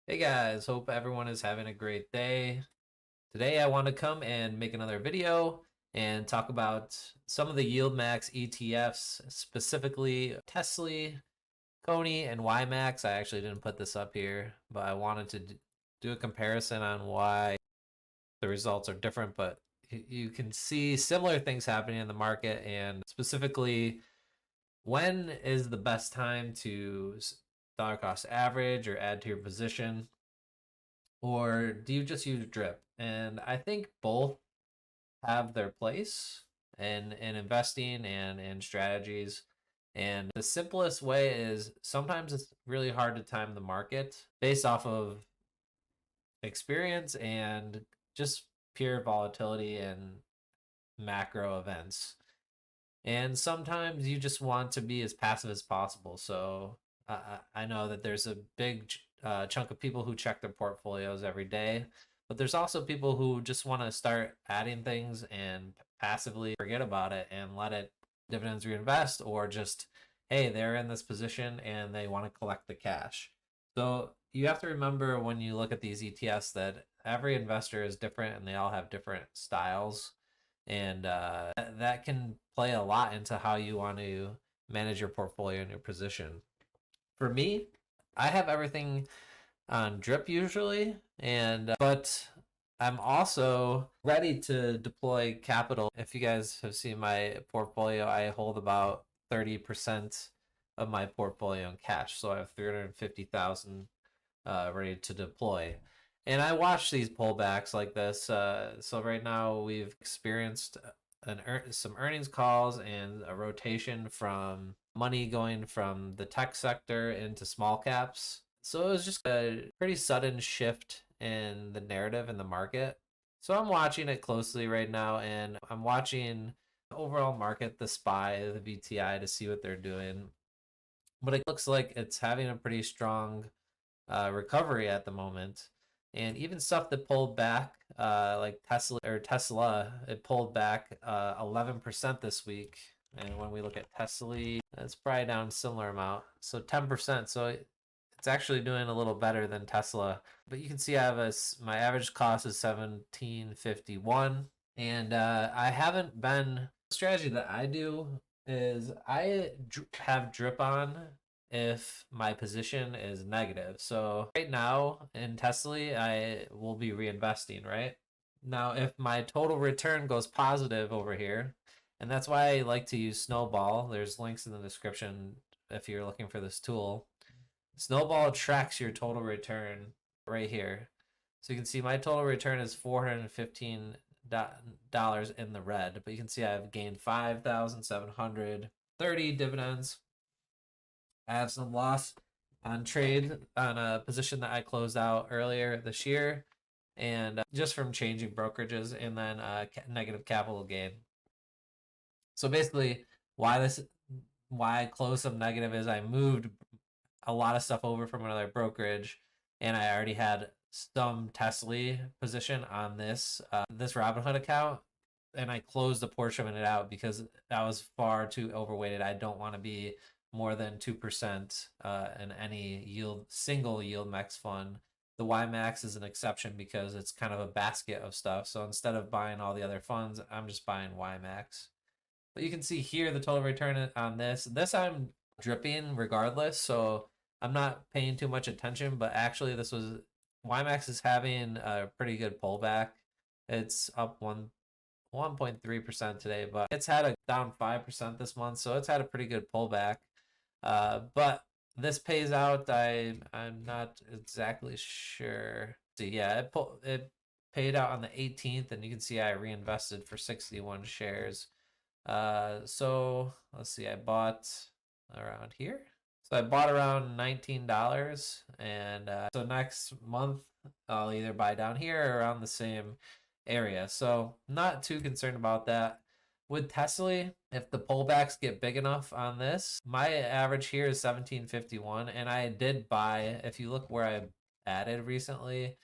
Hey guys, hope everyone is having a great day. Today I want to come and make another video and talk about some of the YieldMax ETFs, specifically TSLY, CONY, and YMAX. I actually didn't put this up here, but I wanted to do a comparison on why the results are different, but you can see similar things happening in the market, and specifically when is the best time to dollar cost average or add to your position, or do you just use drip? And I think both have their place in investing and in strategies. And the simplest way is sometimes it's really hard to time the market based off of experience and just pure volatility and macro events. And sometimes you just want to be as passive as possible. So I know that there's a big chunk of people who check their portfolios every day, but there's also people who just want to start adding things and passively forget about it and let it dividends reinvest, or just, hey, they're in this position and they want to collect the cash. So you have to remember when you look at these ETFs that every investor is different and they all have different styles, and that can play a lot into how you want to manage your portfolio and your position. For me, I have everything on drip usually, and but I'm also ready to deploy capital. If you guys have seen my portfolio, I hold about 30% of my portfolio in cash, so I have 350,000 ready to deploy. And I watch these pullbacks like this. So right now we've experienced some earnings calls and a rotation from money going from the tech sector into small caps. So it was just a pretty sudden shift in the narrative in the market. So I'm watching it closely right now, and I'm watching the overall market, the SPY, the VTI, to see what they're doing. But it looks like it's having a pretty strong recovery at the moment. And even stuff that pulled back, like Tesla, it pulled back 11% this week. And when we look at TSLY, it's probably down a similar amount, so 10%. So it's actually doing a little better than Tesla. But you can see I have my average cost is 1751, and I haven't been. The strategy that I do is I have drip on if my position is negative. So right now in TSLY, I will be reinvesting, right? Now, if my total return goes positive over here, and that's why I like to use Snowball. There's links in the description if you're looking for this tool. Snowball tracks your total return right here. So you can see my total return is $415 in the red, but you can see I've gained 5,730 dividends. I have some loss on trade on a position that I closed out earlier this year, and just from changing brokerages, and then negative capital gain. So basically, why I closed some negative is I moved a lot of stuff over from another brokerage, and I already had some TSLY position on this Robinhood account, and I closed a portion of it out because that was far too overweighted. I don't want to be more than 2% in any single YieldMax fund. The YMAX is an exception because it's kind of a basket of stuff. So instead of buying all the other funds, I'm just buying YMAX. But you can see here the total return on this. This I'm dripping regardless, so I'm not paying too much attention. But actually, YMAX is having a pretty good pullback. It's up 1.3% today, but it's had a down 5% this month, so it's had a pretty good pullback. But this pays out. I'm not exactly sure. See, yeah, it paid out on the 18th, and you can see I reinvested for 61 shares. So let's see, I bought around here. So I bought around $19, and so next month I'll either buy down here or around the same area. So not too concerned about that. With TSLY, if the pullbacks get big enough on this, my average here is 1751, and I did buy, if you look where I added recently,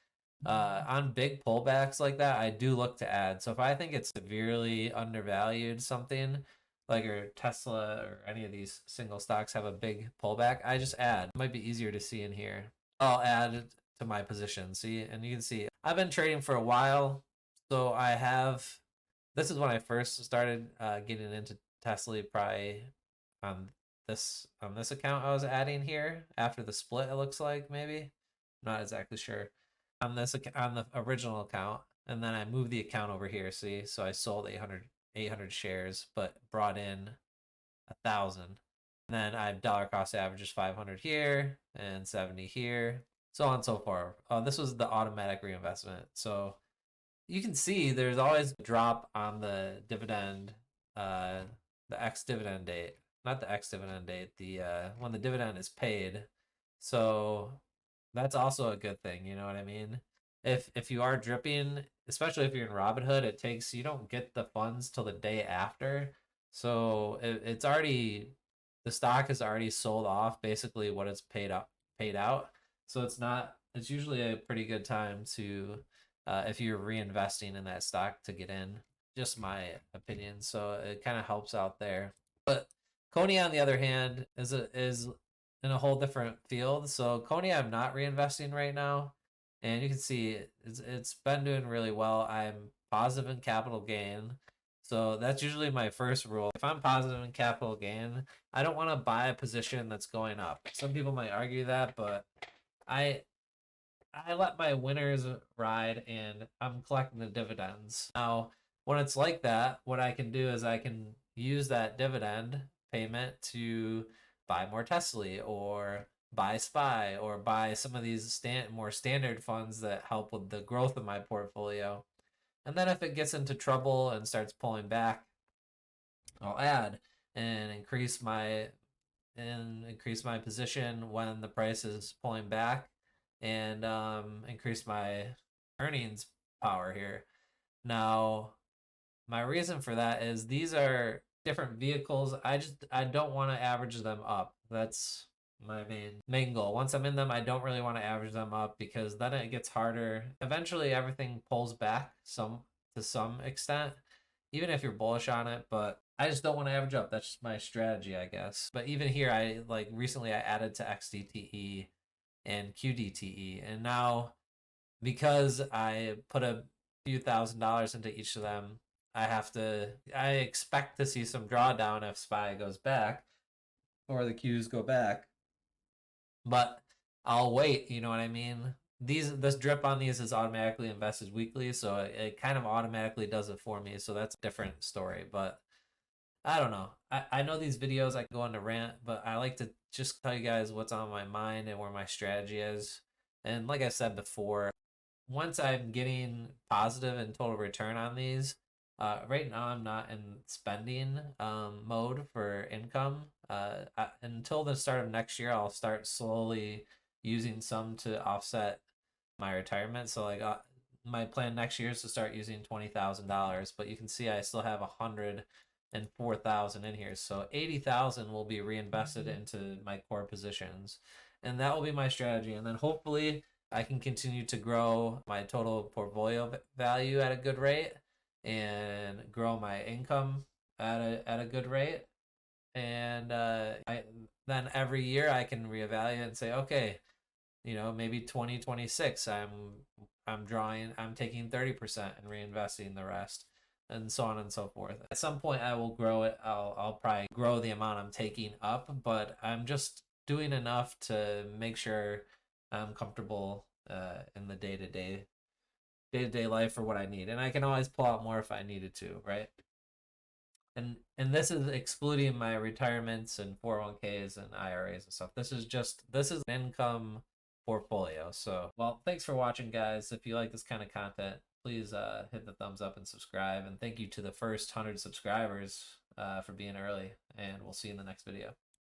on big pullbacks like that, I do look to add. So if I think it's severely undervalued, something like or Tesla or any of these single stocks have a big pullback, I just add. It might be easier to see in here. I'll add to my position. See, and you can see I've been trading for a while, so this is when I first started getting into TSLY, probably on this account I was adding here after the split. It looks like, maybe, not exactly sure, on the original account, and then I moved the account over here. See, so I sold 800 shares, but brought in 1,000. And then I have dollar cost averages 500 here and 70 here, so on and so forth. This was the automatic reinvestment. So you can see there's always a drop on the dividend, the ex-dividend date. Not the ex-dividend date, the when the dividend is paid. So that's also a good thing, you know what I mean? If you are dripping, especially if you're in Robinhood, you don't get the funds till the day after. So it's already, the stock is already sold off basically what it's paid out. So it's usually a pretty good time to if you're reinvesting in that stock, to get in. Just my opinion. So it kind of helps out there. But CONY, on the other hand, is in a whole different field. So CONY, I'm not reinvesting right now, and you can see it's been doing really well. I'm positive in capital gain, so that's usually my first rule. If I'm positive in capital gain, I don't want to buy a position that's going up. Some people might argue that, but I let my winners ride, and I'm collecting the dividends. Now, when it's like that, what I can do is I can use that dividend payment to buy more TSLY, or buy SPY, or buy some of these more standard funds that help with the growth of my portfolio. And then if it gets into trouble and starts pulling back, I'll add and increase my position when the price is pulling back, and increase my earnings power here. Now, my reason for that is these are different vehicles. I don't want to average them up. That's my main goal. Once I'm in them, I don't really want to average them up, because then it gets harder. Eventually everything pulls back to some extent, even if you're bullish on it, but I just don't want to average up. That's just my strategy, I guess. But even here, recently I added to XDTE and QDTE, and now, because I put a few $1,000s into each of them, I expect to see some drawdown if SPY goes back, or the Qs go back. But I'll wait, you know what I mean? This drip on these is automatically invested weekly, so it kind of automatically does it for me. So that's a different story. But I don't know. I know these videos I go on to rant, but I like to just tell you guys what's on my mind and where my strategy is. And like I said before, once I'm getting positive in total return on these, right now I'm not in spending mode for income. Until the start of next year, I'll start slowly using some to offset my retirement. So my plan next year is to start using $20,000, but you can see I still have 104,000 in here. So 80,000 will be reinvested into my core positions, and that will be my strategy. And then hopefully I can continue to grow my total portfolio value at a good rate, and grow my income at a good rate. And then every year I can reevaluate and say, okay, maybe 2026 I'm taking 30% and reinvesting the rest, and so on and so forth. At some point I will grow it. I'll probably grow the amount I'm taking up, but I'm just doing enough to make sure I'm comfortable in the day-to-day life for what I need. And I can always pull out more if I needed to, right? And this is excluding my retirements and 401ks and IRAs and stuff. This is an income portfolio. So, well, thanks for watching, guys. If you like this kind of content, please hit the thumbs up and subscribe. And thank you to the first 100 subscribers for being early. And we'll see you in the next video.